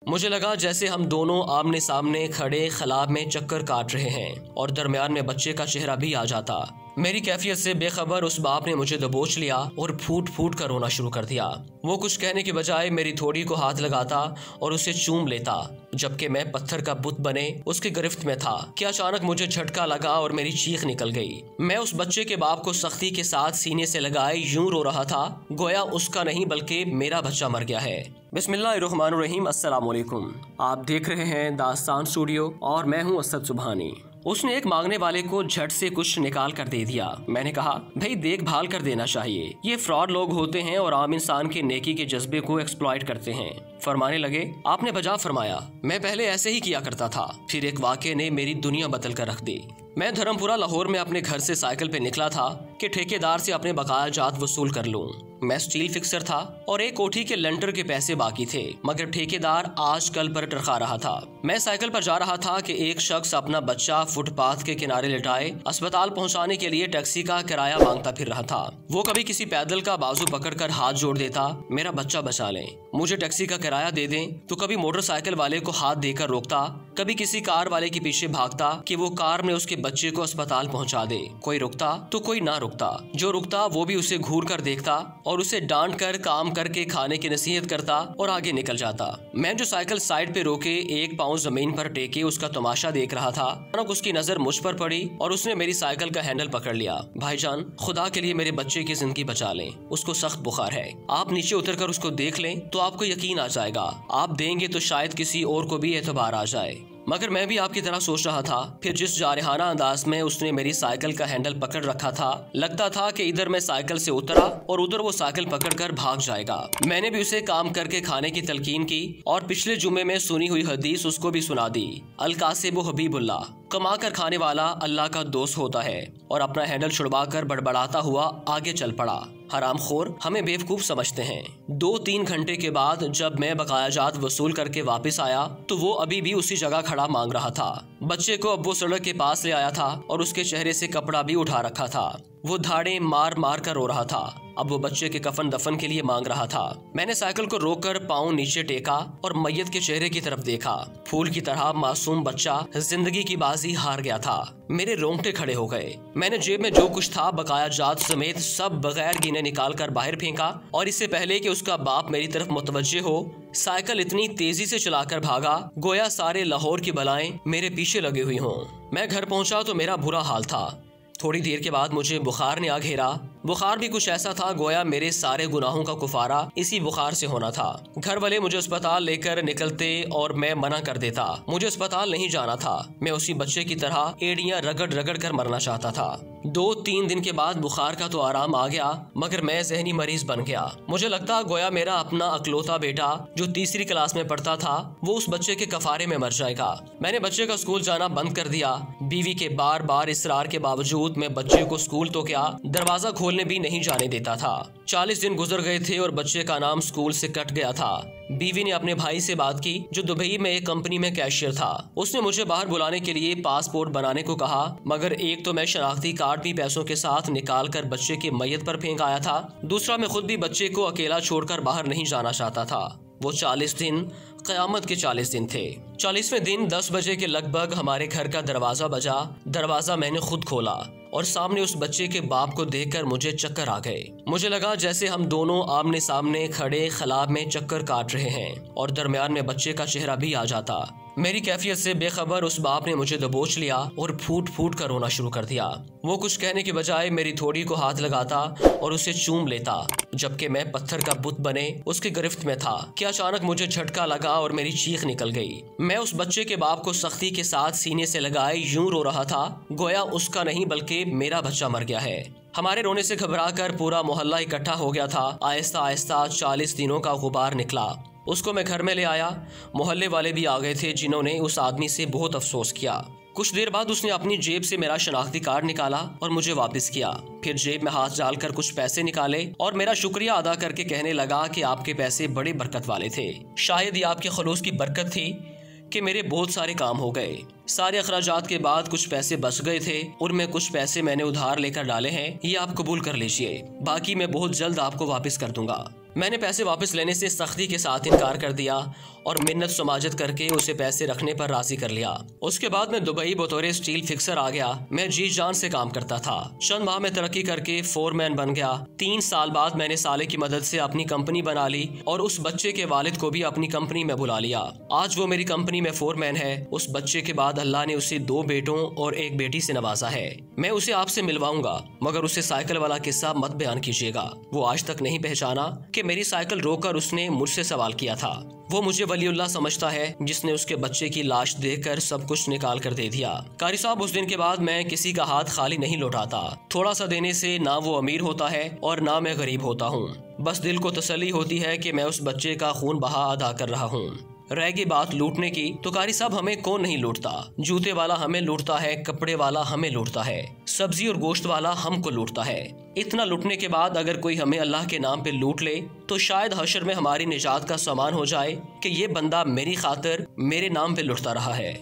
मुझे लगा जैसे हम दोनों आमने सामने खड़े खलाब में चक्कर काट रहे हैं और दरमियान में बच्चे का चेहरा भी आ जाता। मेरी कैफियत से बेखबर उस बाप ने मुझे दबोच लिया और फूट फूट कर रोना शुरू कर दिया। वो कुछ कहने के बजाय मेरी थोड़ी को हाथ लगाता और उसे चूम लेता, जबकि मैं पत्थर का बुत बने उसकी गिरफ्त में था कि अचानक मुझे झटका लगा और मेरी चीख निकल गई। मैं उस बच्चे के बाप को सख्ती के साथ सीने से लगाए यूं रो रहा था गोया उसका नहीं बल्कि मेरा बच्चा मर गया है। बिस्मिल्लाहिर्रहमानिर्रहीम। अस्सलाम वालेकुम। आप देख रहे हैं दास्तान स्टूडियो और मैं हूं असद सुबहानी। उसने एक मांगने वाले को झट से कुछ निकाल कर दे दिया। मैंने कहा, भाई देखभाल कर देना चाहिए, ये फ्रॉड लोग होते हैं और आम इंसान के नेकी के जज्बे को एक्सप्लॉइट करते हैं। फरमाने लगे, आपने बजा फरमाया, मैं पहले ऐसे ही किया करता था। फिर एक वाक़े ने मेरी दुनिया बदल कर रख दी। मैं धर्मपुरा लाहौर में अपने घर से साइकिल पे निकला था कि ठेकेदार से अपने बकाया जात वसूल कर लूं। मैं स्टील फिक्सर था और एक कोठी के लेंटर के पैसे बाकी थे, मगर ठेकेदार आज कल पर टरखा रहा था। मैं साइकिल पर जा रहा था कि एक शख्स अपना बच्चा फुटपाथ के किनारे लिटाए अस्पताल पहुंचाने के लिए टैक्सी का किराया मांगता फिर रहा था। वो कभी किसी पैदल का बाजू पकड़कर हाथ जोड़ देता, मेरा बच्चा बचा लें, मुझे टैक्सी का किराया दे दें, तो कभी मोटरसाइकिल वाले को हाथ देकर रोकता, कभी किसी कार वाले के पीछे भागता कि वो कार में उसके बच्चे को अस्पताल पहुंचा दे। कोई रुकता तो कोई ना रुकता, जो रुकता वो भी उसे घूर कर देखता और उसे डांट कर काम करके खाने की नसीहत करता और आगे निकल जाता। मैं जो साइकिल साइड पे रोके एक पाँव जमीन पर टेके उसका तमाशा देख रहा था, अचानक उसकी नजर मुझ पर पड़ी और उसने मेरी साइकिल का हैंडल पकड़ लिया। भाईजान, खुदा के लिए मेरे बच्चे की जिंदगी बचा लें, उसको सख्त बुखार है, आप नीचे उतर कर उसको देख लें तो आपको यकीन आ जाएगा, आप देंगे तो शायद किसी और को भी एतबार आ जाए। मगर मैं भी आपकी तरह सोच रहा था। फिर जिस जारहाना अंदाज में उसने मेरी साइकिल का हैंडल पकड़ रखा था, लगता था कि इधर मैं साइकिल से उतरा और उधर वो साइकिल पकड़कर भाग जाएगा। मैंने भी उसे काम करके खाने की तलकीन की और पिछले जुमे में सुनी हुई हदीस उसको भी सुना दी। अल कासिबु हबीबुल्लाह, कमा कर खाने वाला अल्लाह का दोस्त होता है, और अपना हैंडल छुड़वा कर बड़बड़ाता हुआ आगे चल पड़ा। हरामखोर हमें बेवकूफ समझते हैं। 2-3 घंटे के बाद जब मैं बकाया जात वसूल करके वापस आया तो वो अभी भी उसी जगह खड़ा मांग रहा था। बच्चे को अब वो सड़क के पास ले आया था और उसके चेहरे से कपड़ा भी उठा रखा था। वो धाड़े मार मार कर रो रहा था। अब वो बच्चे के कफन दफन के लिए मांग रहा था। मैंने साइकिल को रोककर पाँव नीचे टेका और मैयत के चेहरे की तरफ देखा। फूल की तरह मासूम बच्चा जिंदगी की बाजी हार गया था। मेरे रोंगटे खड़े हो गए। मैंने जेब में जो कुछ था बकाया जात समेत सब बगैर गिने निकाल कर बाहर फेंका और इससे पहले कि उसका बाप मेरी तरफ मुतवज्जे हो, साइकिल इतनी तेजी से चलाकर भागा गोया सारे लाहौर की बलाएं मेरे पीछे लगी हुई हों। मैं घर पहुंचा तो मेरा बुरा हाल था। थोड़ी देर के बाद मुझे बुखार ने आ घेरा। बुखार भी कुछ ऐसा था गोया मेरे सारे गुनाहों का कुफारा इसी बुखार से होना था। घर वाले मुझे अस्पताल लेकर निकलते और मैं मना कर देता। मुझे अस्पताल नहीं जाना था, मैं उसी बच्चे की तरह एड़ियां रगड़ रगड़ कर मरना चाहता था। 2-3 दिन के बाद बुखार का तो आराम आ गया, मगर मैं जहनी मरीज बन गया। मुझे लगता गोया मेरा अपना अकलौता बेटा जो तीसरी क्लास में पढ़ता था वो उस बच्चे के कफारे में मर जाएगा। मैंने बच्चे का स्कूल जाना बंद कर दिया। बीवी के बार बार इसरार के बावजूद मैं बच्चे को स्कूल तो क्या दरवाजा खोलने भी नहीं जाने देता था। 40 दिन गुजर गए थे और बच्चे का नाम स्कूल से कट गया था। बीवी ने अपने भाई से बात की जो दुबई में एक कंपनी में कैशियर था। उसने मुझे बाहर बुलाने के लिए पासपोर्ट बनाने को कहा, मगर एक तो मैं शनाख्ती कार्ड भी पैसों के साथ निकाल कर बच्चे की मैयत पर फेंक आया था, दूसरा मैं खुद भी बच्चे को अकेला छोड़कर बाहर नहीं जाना चाहता था। वो 40 दिन क़यामत के 40 दिन थे। 40वें दिन 10 बजे के लगभग हमारे घर का दरवाजा बजा। दरवाजा मैंने खुद खोला और सामने उस बच्चे के बाप को देखकर मुझे चक्कर आ गए। मुझे लगा जैसे हम दोनों आमने सामने खड़े खलाब में चक्कर काट रहे हैं और दरमियान में बच्चे का चेहरा भी आ जाता। मेरी कैफियत से बेखबर उस बाप ने मुझे दबोच लिया और फूट फूट कर रोना शुरू कर दिया। वो कुछ कहने के बजाय मेरी थोड़ी को हाथ लगाता और उसे चूम लेता, जबकि मैं पत्थर का बुत बने उसकी गिरफ्त में था कि अचानक मुझे झटका लगा और मेरी चीख निकल गई। मैं उस बच्चे के बाप को सख्ती के साथ सीने से लगाए यूं रो रहा था गोया उसका नहीं बल्कि मेरा बच्चा मर गया है। हमारे रोने से घबराकर पूरा मोहल्ला इकट्ठा हो गया था। आहिस्ता आहिस्ता 40 दिनों का गुबार निकला। उसको मैं घर में ले आया। मोहल्ले वाले भी आ गए थे जिन्होंने उस आदमी से बहुत अफसोस किया। कुछ देर बाद उसने अपनी जेब से मेरा शनाख्ती कार्ड निकाला और मुझे वापस किया। फिर जेब में हाथ डालकर कुछ पैसे निकाले और मेरा शुक्रिया अदा करके कहने लगा कि आपके पैसे बड़े बरकत वाले थे। शायद ये आपके खलूस की बरकत थी कि मेरे बहुत सारे काम हो गए। सारे अखराजात के बाद कुछ पैसे बच गए थे और मैं कुछ पैसे मैंने उधार लेकर डाले हैं, ये आप कबूल कर लीजिए, बाकी मैं बहुत जल्द आपको वापस कर दूंगा। मैंने पैसे वापस लेने से सख्ती के साथ इनकार कर दिया और मिन्नत समाजत करके उसे पैसे रखने पर राजी कर लिया। उसके बाद मैं दुबई बतौर स्टील फिक्सर आ गया। मैं जी जान से काम करता था। चंद माह में तरक्की करके फोरमैन बन गया। 3 साल बाद मैंने साले की मदद से अपनी कंपनी बना ली और उस बच्चे के वालिद को भी अपनी कंपनी में बुला लिया। आज वो मेरी कंपनी में फोरमैन है। उस बच्चे के बाद अल्लाह ने उसे 2 बेटों और 1 बेटी से नवाजा है। मैं उसे आपसे मिलवाऊंगा, मगर उसे साइकिल वाला किस्सा मत बयान कीजिएगा। वो आज तक नहीं पहचाना कि मेरी साइकिल रोककर उसने मुझसे सवाल किया था। वो मुझे वलीउल्लाह समझता है जिसने उसके बच्चे की लाश देखकर सब कुछ निकाल कर दे दिया। कारी साहब, उस दिन के बाद मैं किसी का हाथ खाली नहीं लौटाता। थोड़ा सा देने से ना वो अमीर होता है और ना मैं गरीब होता हूँ। बस दिल को तसल्ली होती है कि मैं उस बच्चे का खून बहा अदा कर रहा हूँ। रह गई बात लूटने की, तो कारी साहब हमें कौन नहीं लूटता। जूते वाला हमें लूटता है, कपड़े वाला हमें लूटता है, सब्जी और गोश्त वाला हमको लूटता है। इतना लूटने के बाद अगर कोई हमें अल्लाह के नाम पे लूट ले तो शायद हशर में हमारी निजात का सामान हो जाए कि ये बंदा मेरी खातिर मेरे नाम पे लुटता रहा है।